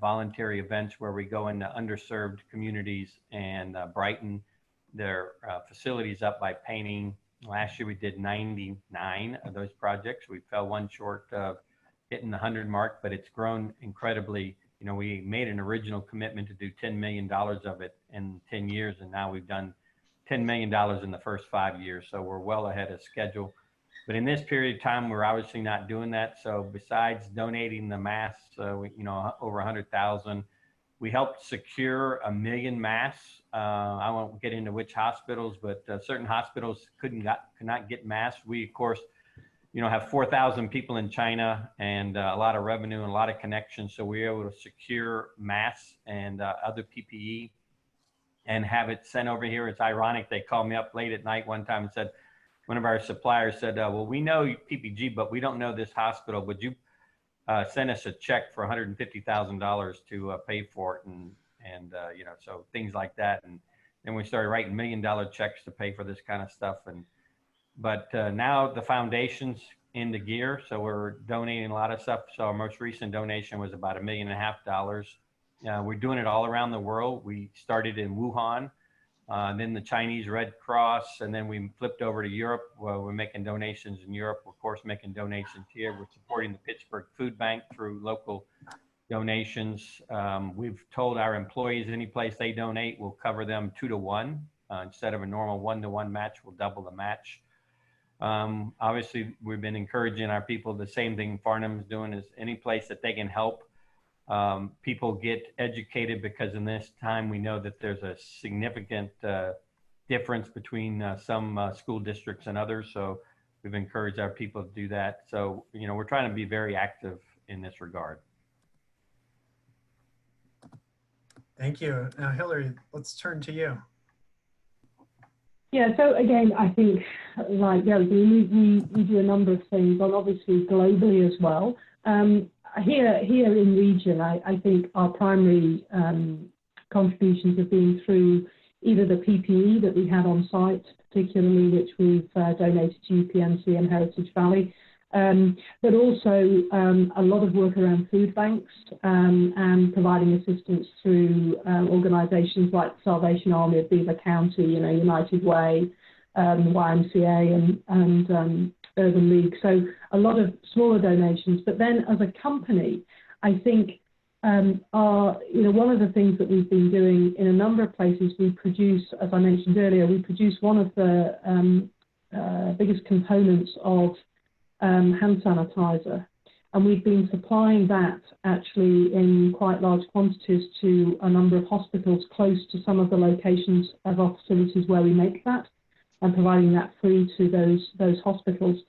C: voluntary events where we go into underserved communities and brighten their facilities up by painting. Last year we did 99 of those projects. We fell one short of hitting the 100 mark, but it's grown incredibly. You know, we made an original commitment to do $10 million of it in 10 years, and now we've done $10 million in the first 5 years. So we're well ahead of schedule. But in this period of time, we're obviously not doing that. So besides donating the masks, you know, over 100,000, we helped secure 1 million masks. I won't get into which hospitals, but certain hospitals could not get masks. We, of course, you know, have 4,000 people in China and a lot of revenue and a lot of connections. So we were able to secure masks and other PPE and have it sent over here. It's ironic. They called me up late at night one time and said, one of our suppliers said, well, we know PPG, but we don't know this hospital. Would you send us a check for $150,000 to pay for it? And you know, so things like that. And then we started writing $1 million checks to pay for this kind of stuff. But now the foundation's into gear. So we're donating a lot of stuff. So our most recent donation was about $1.5 million. We're doing it all around the world. We started in Wuhan, then the Chinese Red Cross, and then we flipped over to Europe, where we're making donations in Europe. We're, of course, making donations here. We're supporting the Pittsburgh Food Bank through local donations. We've told our employees any place they donate, we'll cover them 2 to 1. Instead of a normal 1-to-1 match, we'll double the match. Obviously, we've been encouraging our people. The same thing Farnum is doing is any place that they can help people get educated, because in this time we know that there's a significant difference between some school districts and others. So we've encouraged our people to do that. So, you know, we're trying to be very active in this regard.
B: Thank you. Now, Hilary, let's turn to you.
E: Yeah, so again, I think, like we do a number of things, and obviously globally as well. Here in region, I think our primary contributions have been through either the PPE that we had on site, particularly which we've donated to UPMC and Heritage Valley, but also a lot of work around food banks and providing assistance through organisations like Salvation Army of Beaver County, you know, United Way, YMCA, and Urban League. So a lot of smaller donations. But then as a company, I think one of the things that we've been doing in a number of places, we produce, as I mentioned earlier, we produce one of the biggest components of hand sanitizer. And we've been supplying that actually in quite large quantities to a number of hospitals close to some of the locations of our facilities where we make that, and providing that free to those hospitals.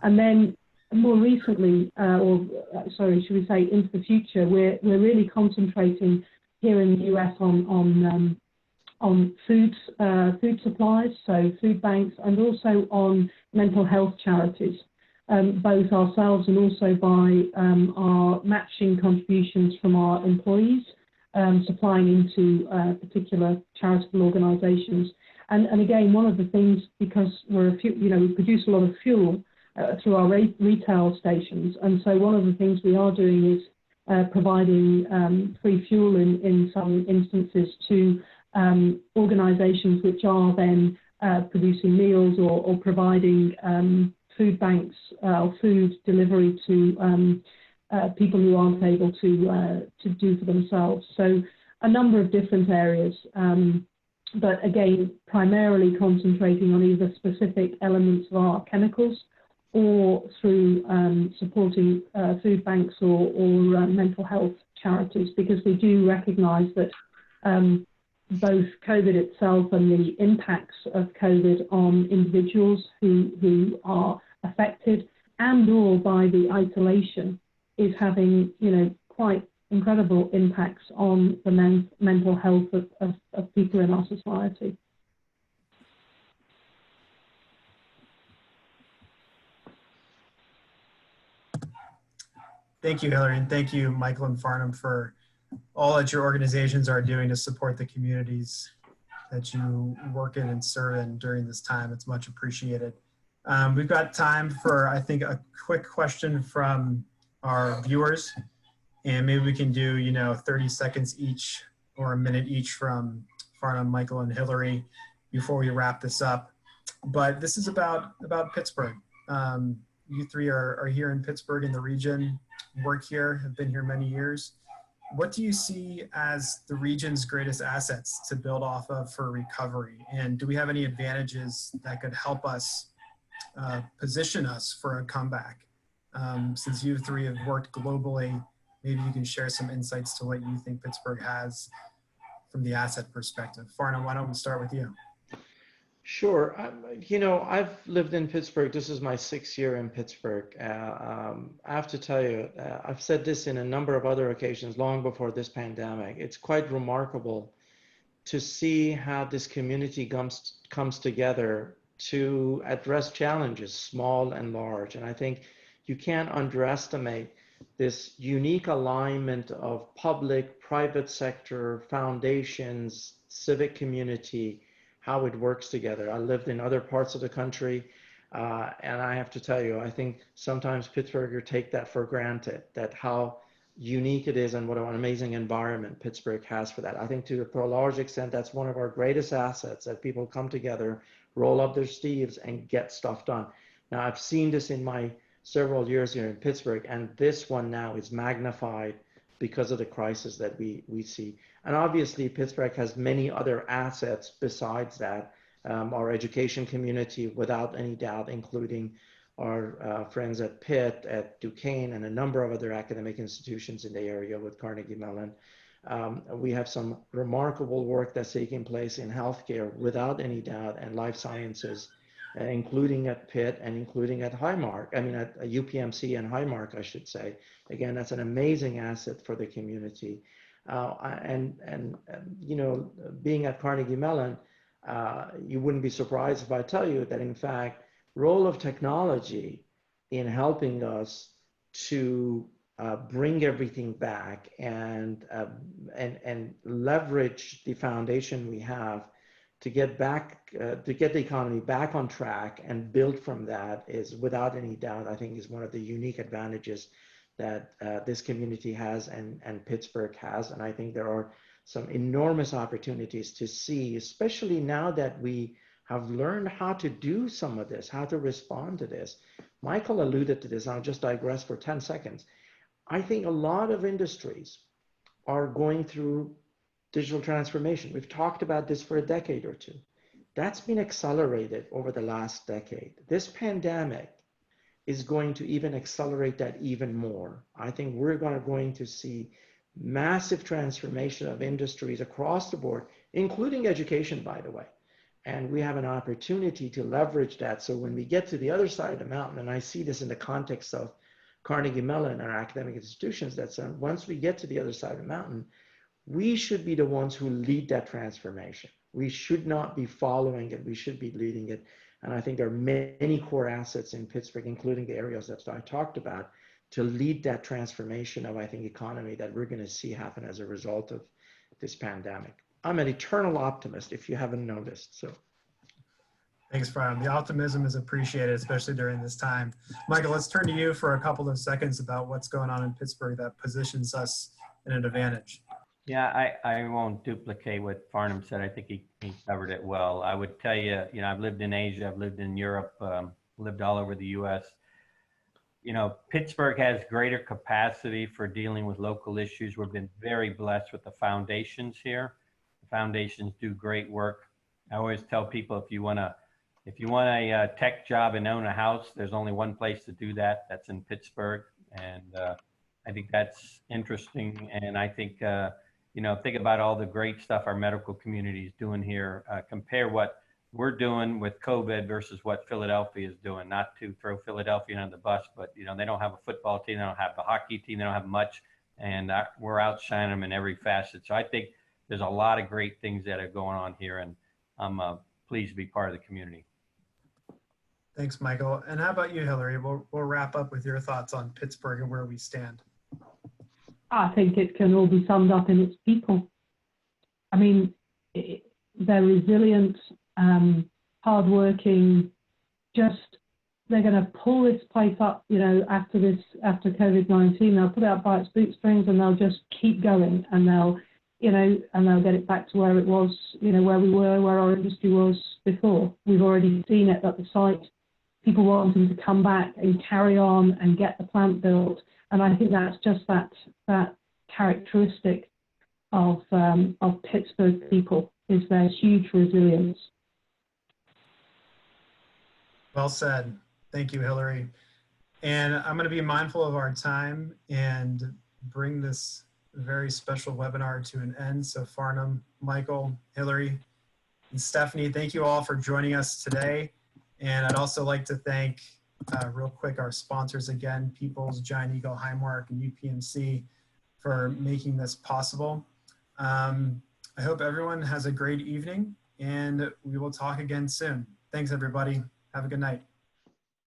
E: And then more recently, should we say into the future, we're really concentrating here in the US on food supplies, so food banks, and also on mental health charities, both ourselves and also by our matching contributions from our employees, supplying into particular charitable organisations. And again, one of the things, because we produce a lot of fuel through our retail stations, and so one of the things we are doing is providing free fuel in some instances to organisations which are then producing meals or providing food banks or food delivery to people who aren't able to do for themselves. So a number of different areas. But again, primarily concentrating on either specific elements of our chemicals or through supporting food banks or mental health charities, because we do recognise that both COVID itself and the impacts of COVID on individuals who are affected and or by the isolation is having, quite incredible impacts on the mental health of people in our society.
B: Thank you, Hilary, and thank you, Michael and Farnum, for all that your organizations are doing to support the communities that you work in and serve in during this time. It's much appreciated. We've got time for, I think, a quick question from our viewers, and maybe we can do, 30 seconds each or a minute each from Farnum, Michael, and Hilary before we wrap this up. But this is about Pittsburgh. You three are here in Pittsburgh in the region, work here, have been here many years. What do you see as the region's greatest assets to build off of for recovery? And do we have any advantages that could help us position us for a comeback? Since you three have worked globally, maybe you can share some insights to what you think Pittsburgh has from the asset perspective. Farnam, why don't we start with you?
D: Sure. I've lived in Pittsburgh. This is my 6th year in Pittsburgh. I have to tell you, I've said this in a number of other occasions long before this pandemic. It's quite remarkable to see how this community comes together to address challenges, small and large. And I think you can't underestimate this unique alignment of public, private sector, foundations, civic community, how it works together. I lived in other parts of the country, and I have to tell you, I think sometimes Pittsburghers take that for granted, that how unique it is and what an amazing environment Pittsburgh has for that. I think to a large extent, that's one of our greatest assets, that people come together, roll up their sleeves and get stuff done. Now, I've seen this in my several years here in Pittsburgh, and this one now is magnified because of the crisis that we see. And obviously, Pittsburgh has many other assets besides that. Our education community, without any doubt, including our friends at Pitt, at Duquesne, and a number of other academic institutions in the area with Carnegie Mellon. We have some remarkable work that's taking place in healthcare, without any doubt, and life sciences, including at Pitt and including at Highmark, at UPMC and Highmark, I should say. Again, that's an amazing asset for the community. Being at Carnegie Mellon, you wouldn't be surprised if I tell you that, in fact, role of technology in helping us to bring everything back and leverage the foundation we have to get the economy back on track and build from that is, without any doubt, I think is one of the unique advantages that this community has and Pittsburgh has. And I think there are some enormous opportunities to see, especially now that we have learned how to do some of this, how to respond to this. Michael alluded to this. I'll just digress for 10 seconds. I think a lot of industries are going through digital transformation. We've talked about this for a decade or two. That's been accelerated over the last decade. This pandemic is going to even accelerate that even more. I think we're going to see massive transformation of industries across the board, including education, by the way. And we have an opportunity to leverage that. So when we get to the other side of the mountain, and I see this in the context of Carnegie Mellon, our academic institutions, that's once we get to the other side of the mountain, we should be the ones who lead that transformation. We should not be following it, we should be leading it. And I think there are many core assets in Pittsburgh, including the areas that I talked about, to lead that transformation of, I think, economy that we're going to see happen as a result of this pandemic. I'm an eternal optimist, if you haven't noticed. So,
B: thanks, Farnum. The optimism is appreciated, especially during this time. Michael, let's turn to you for a couple of seconds about what's going on in Pittsburgh that positions us in an advantage.
C: Yeah, I won't duplicate what Farnum said. I think he covered it well. I would tell you, you know, I've lived in Asia, I've lived in Europe, lived all over the US. You know, Pittsburgh has greater capacity for dealing with local issues. We've been very blessed with the foundations here. The foundations do great work. I always tell people, if you want a tech job and own a house, there's only one place to do that. That's in Pittsburgh. And I think that's interesting. And I think, you know, think about all the great stuff our medical community is doing here. Compare what we're doing with COVID versus what Philadelphia is doing. Not to throw Philadelphia on the bus, but, you know, they don't have a football team, they don't have a hockey team, they don't have much, and we're outshining them in every facet. So I think there's a lot of great things that are going on here, and I'm pleased to be part of the community.
B: Thanks, Michael. And how about you, Hilary? We'll wrap up with your thoughts on Pittsburgh and where we stand.
E: I think it can all be summed up in its people. I mean, they're resilient, hardworking, they're going to pull this place up, you know, after COVID-19. They'll put it up by its bootstrings and they'll just keep going, and they'll get it back to where it was, you know, where we were, where our industry was before. We've already seen it at the site. People wanting to come back and carry on and get the plant built. And I think that's just that characteristic of Pittsburgh people, is their huge resilience.
B: Well said. Thank you, Hilary. And I'm going to be mindful of our time and bring this very special webinar to an end. So Farnum, Michael, Hilary, and Stephanie, thank you all for joining us today. And I'd also like to thank real quick our sponsors again, Peoples, Giant Eagle, Highmark, and UPMC, for making this possible. I hope everyone has a great evening, and we will talk again soon. Thanks, everybody. Have a good night.